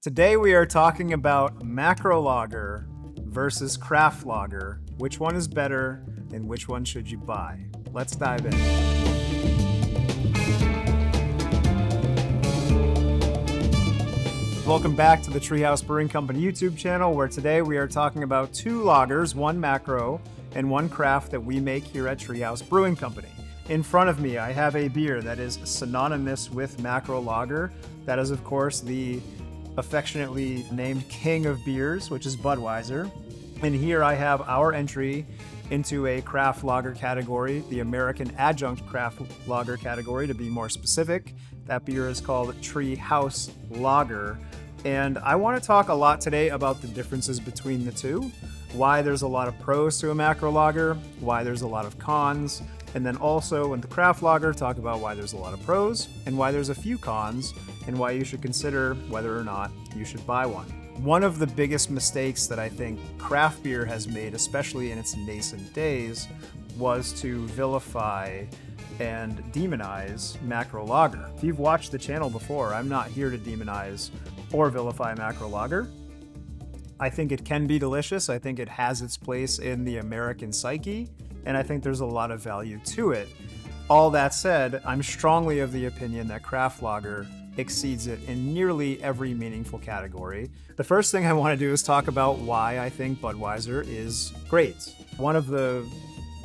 Today we are talking about macro lager versus craft lager. Which one is better and which one should you buy? Let's dive in. Welcome back to the Treehouse Brewing Company YouTube channel, where today we are talking about two lagers, one macro and one craft that we make here at Treehouse Brewing Company. In front of me, I have a beer that is synonymous with macro lager. That is, of course, the affectionately named king of beers, which is Budweiser. And here I have our entry into a craft lager category, the American adjunct craft lager category to be more specific. That beer is called Treehouse Lager. And I want to talk a lot today about the differences between the two, why there's a lot of pros to a macro lager, why there's a lot of cons, and then also in the craft lager, talk about why there's a lot of pros and why there's a few cons and why you should consider whether or not you should buy one. One of the biggest mistakes that I think craft beer has made, especially in its nascent days, was to vilify and demonize macro lager. If you've watched the channel before, I'm not here to demonize or vilify macro lager. I think it can be delicious. I think it has its place in the American psyche, and I think there's a lot of value to it. All that said, I'm strongly of the opinion that craft lager exceeds it in nearly every meaningful category. The first thing I want to do is talk about why I think Budweiser is great. One of the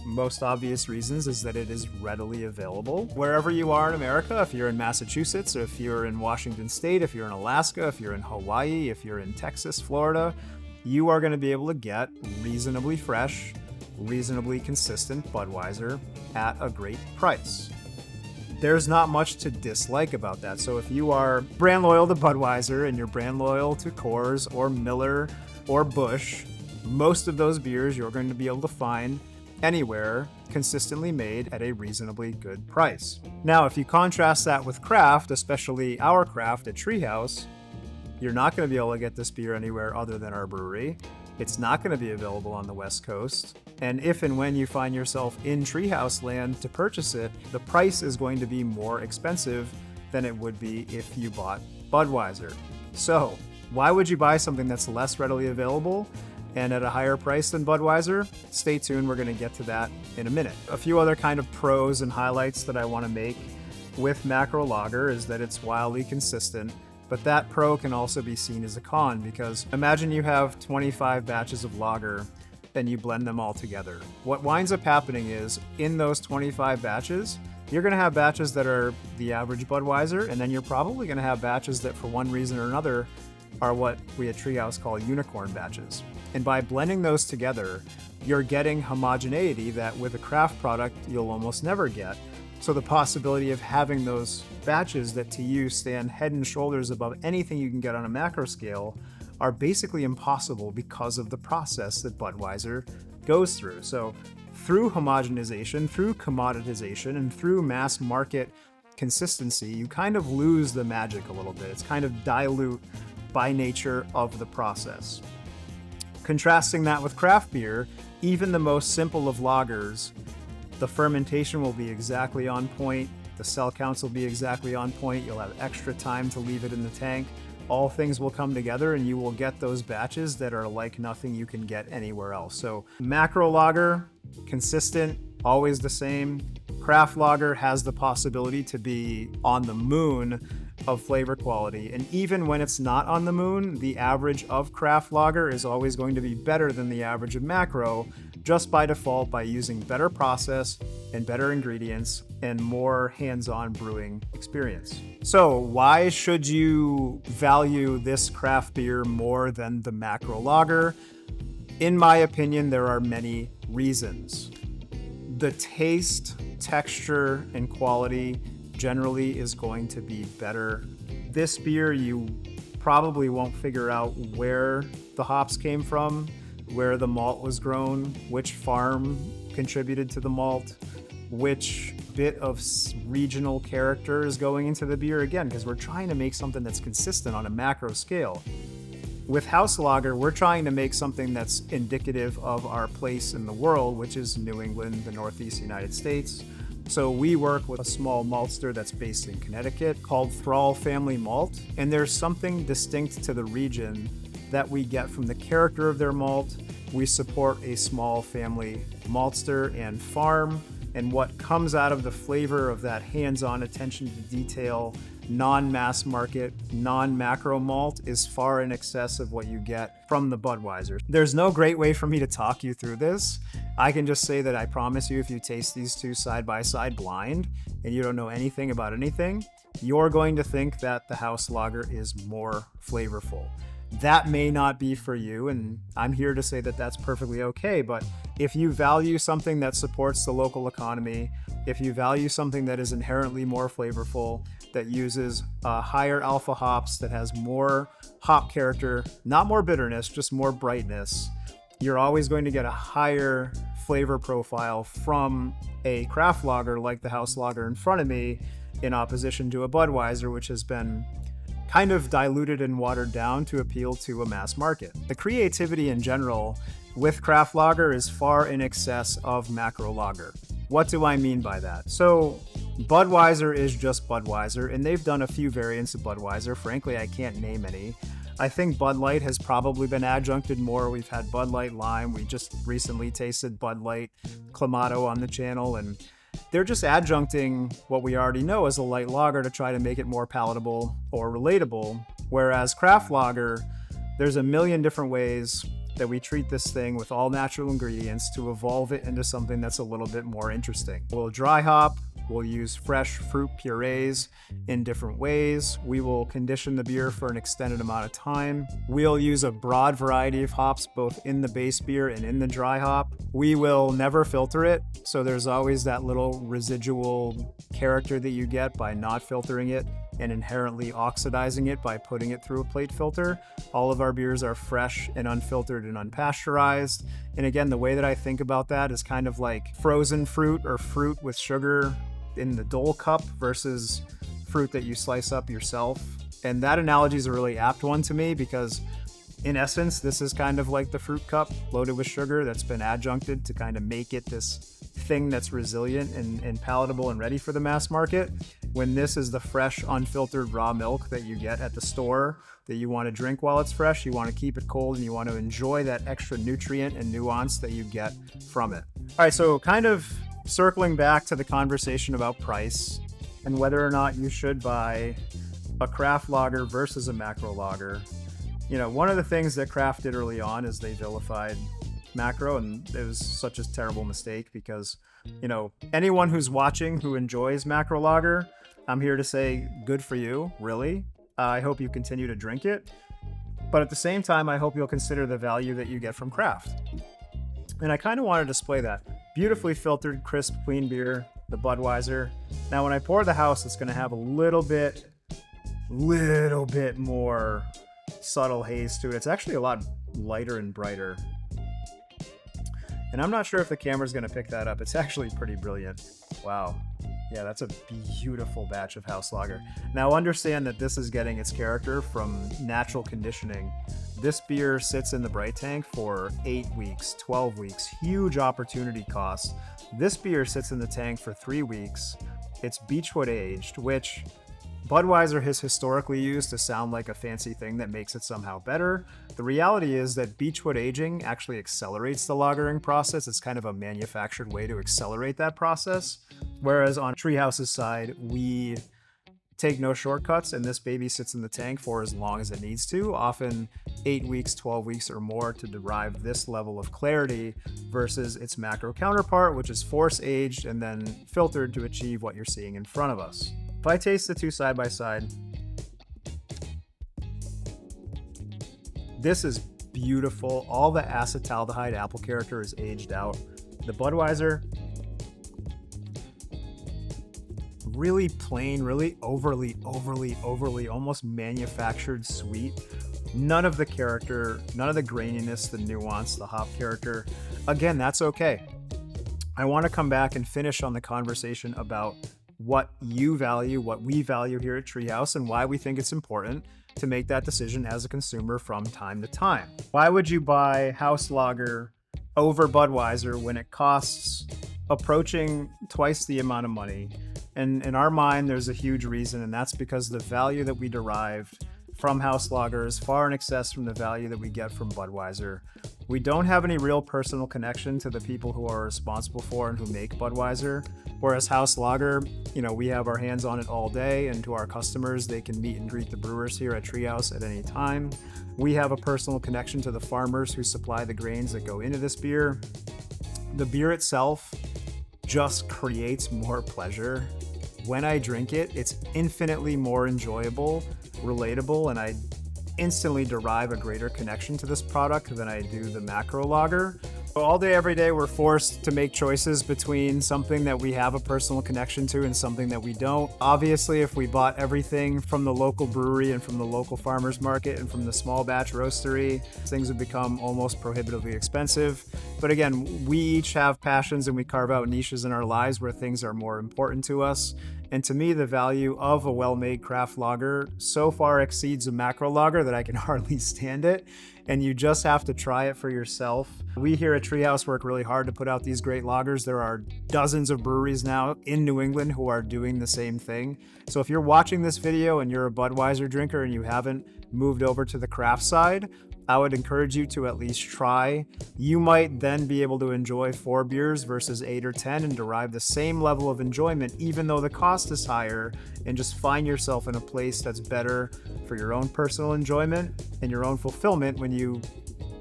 most obvious reasons is that it is readily available wherever you are in America. If you're in Massachusetts, or if you're in Washington State, if you're in Alaska, if you're in Hawaii, if you're in Texas, Florida, you are going to be able to get reasonably fresh, reasonably consistent Budweiser at a great price. There's not much to dislike about that. So if you are brand loyal to Budweiser and you're brand loyal to Coors or Miller or Busch, most of those beers you're going to be able to find anywhere consistently made at a reasonably good price. Now, if you contrast that with craft, especially our craft at Treehouse, you're not going to be able to get this beer anywhere other than our brewery. It's not going to be available on the West Coast. And if and when you find yourself in Treehouse land to purchase it, the price is going to be more expensive than it would be if you bought Budweiser. So, why would you buy something that's less readily available and at a higher price than Budweiser? Stay tuned, we're going to get to that in a minute. A few other kind of pros and highlights that I want to make with macro lager is that it's wildly consistent. But that pro can also be seen as a con, because imagine you have 25 batches of lager and you blend them all together. What winds up happening is in those 25 batches, you're going to have batches that are the average Budweiser, and then you're probably going to have batches that for one reason or another are what we at Treehouse call unicorn batches. And by blending those together, you're getting homogeneity that with a craft product you'll almost never get. So the possibility of having those batches that to you stand head and shoulders above anything you can get on a macro scale are basically impossible because of the process that Budweiser goes through. So through homogenization, through commoditization, and through mass market consistency, you kind of lose the magic a little bit. It's kind of dilute by nature of the process. Contrasting that with craft beer, even the most simple of lagers, the fermentation will be exactly on point. The cell counts will be exactly on point. You'll have extra time to leave it in the tank. All things will come together and you will get those batches that are like nothing you can get anywhere else. So macro lager, consistent, always the same. Craft lager has the possibility to be on the moon of flavor quality. And even when it's not on the moon, the average of craft lager is always going to be better than the average of macro, just by default, by using better process and better ingredients and more hands-on brewing experience. So why should you value this craft beer more than the macro lager? In my opinion, there are many reasons. The taste, texture, and quality generally is going to be better. This beer, you probably won't figure out where the hops came from, where the malt was grown, which farm contributed to the malt, which bit of regional character is going into the beer, again, because we're trying to make something that's consistent on a macro scale. With House Lager, we're trying to make something that's indicative of our place in the world, which is New England, the Northeast United States. So we work with a small maltster that's based in Connecticut called Thrall Family Malt, and there's something distinct to the region that we get from the character of their malt. We support a small family maltster and farm, and what comes out of the flavor of that hands-on attention to detail, non-mass market, non-macro malt is far in excess of what you get from the Budweiser. There's no great way for me to talk you through this. I can just say that I promise you, if you taste these two side by side blind and you don't know anything about anything, you're going to think that the house lager is more flavorful. That may not be for you, and I'm here to say that that's perfectly okay, but if you value something that supports the local economy, if you value something that is inherently more flavorful, that uses higher alpha hops, that has more hop character, not more bitterness, just more brightness, you're always going to get a higher flavor profile from a craft lager like the house lager in front of me, in opposition to a Budweiser, which has been kind of diluted and watered down to appeal to a mass market. The creativity in general with craft lager is far in excess of macro lager. What do I mean by that? So Budweiser is just Budweiser, and they've done a few variants of Budweiser. Frankly, I can't name any. I think Bud Light has probably been adjuncted more. We've had Bud Light Lime. We just recently tasted Bud Light Clamato on the channel, and they're just adjuncting what we already know as a light lager to try to make it more palatable or relatable. Whereas craft lager, there's a million different ways that we treat this thing with all natural ingredients to evolve it into something that's a little bit more interesting. We'll dry hop, we'll use fresh fruit purees in different ways. We will condition the beer for an extended amount of time. We'll use a broad variety of hops, both in the base beer and in the dry hop. We will never filter it, so there's always that little residual character that you get by not filtering it and inherently oxidizing it by putting it through a plate filter. All of our beers are fresh and unfiltered and unpasteurized. And again, the way that I think about that is kind of like frozen fruit or fruit with sugar in the Dole cup versus fruit that you slice up yourself. And that analogy is a really apt one to me because in essence, this is kind of like the fruit cup loaded with sugar that's been adjuncted to kind of make it this thing that's resilient and palatable and ready for the mass market, when this is the fresh, unfiltered raw milk that you get at the store that you want to drink while it's fresh. You want to keep it cold and you want to enjoy that extra nutrient and nuance that you get from it. All right, so kind of circling back to the conversation about price and whether or not you should buy a craft lager versus a macro lager. You know, one of the things that craft did early on is they vilified macro, and it was such a terrible mistake because, you know, anyone who's watching who enjoys macro lager, I'm here to say good for you, really. I hope you continue to drink it, but at the same time, I hope you'll consider the value that you get from craft. And I kind of want to display that. Beautifully filtered, crisp, clean beer, the Budweiser. Now, when I pour the house, it's going to have a little bit more subtle haze to it. It's actually a lot lighter and brighter. And I'm not sure if the camera's going to pick that up. It's actually pretty brilliant. Wow. Yeah, that's a beautiful batch of house lager. Now understand that this is getting its character from natural conditioning. This beer sits in the bright tank for 8 weeks, 12 weeks, huge opportunity cost. This beer sits in the tank for 3 weeks. It's Beechwood aged, which Budweiser has historically used to sound like a fancy thing that makes it somehow better. The reality is that Beechwood aging actually accelerates the lagering process. It's kind of a manufactured way to accelerate that process. Whereas on Treehouse's side, we take no shortcuts, and this baby sits in the tank for as long as it needs to, often 8 weeks, 12 weeks or more, to derive this level of clarity versus its macro counterpart, which is force aged and then filtered to achieve what you're seeing in front of us. If I taste the two side by side, this is beautiful. All the acetaldehyde apple character is aged out. The Budweiser, really plain, really overly, almost manufactured sweet. None of the character, none of the graininess, the nuance, the hop character. Again, that's okay. I want to come back and finish on the conversation about what you value, what we value here at Treehouse, and why we think it's important to make that decision as a consumer from time to time. Why would you buy house lager over Budweiser when it costs approaching twice the amount of money. And in our mind, there's a huge reason, and that's because the value that we derived from house lager is far in excess from the value that we get from Budweiser. We don't have any real personal connection to the people who are responsible for and who make Budweiser. Whereas house lager, we have our hands on it all day, and to our customers, they can meet and greet the brewers here at Treehouse at any time. We have a personal connection to the farmers who supply the grains that go into this beer. The beer itself just creates more pleasure. When I drink it, it's infinitely more enjoyable, relatable, and I instantly derive a greater connection to this product than I do the macro lager. All day, every day, we're forced to make choices between something that we have a personal connection to and something that we don't. Obviously, if we bought everything from the local brewery and from the local farmers market and from the small batch roastery, things would become almost prohibitively expensive. But again, we each have passions and we carve out niches in our lives where things are more important to us. And to me, the value of a well-made craft lager so far exceeds a macro lager that I can hardly stand it. And you just have to try it for yourself. We here at Treehouse work really hard to put out these great lagers. There are dozens of breweries now in New England who are doing the same thing. So if you're watching this video and you're a Budweiser drinker and you haven't moved over to the craft side, I would encourage you to at least try. You might then be able to enjoy 4 beers versus 8 or 10 and derive the same level of enjoyment, even though the cost is higher, and just find yourself in a place that's better for your own personal enjoyment and your own fulfillment when you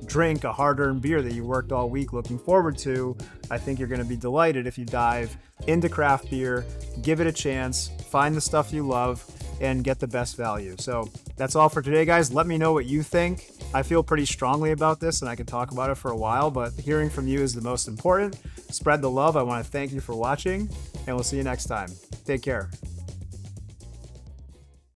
drink a hard-earned beer that you worked all week looking forward to. I think you're going to be delighted if you dive into craft beer, give it a chance, find the stuff you love, and get the best value. So that's all for today, guys. Let me know what you think. I feel pretty strongly about this and I could talk about it for a while, but hearing from you is the most important. Spread the love. I want to thank you for watching, and we'll see you next time. Take care.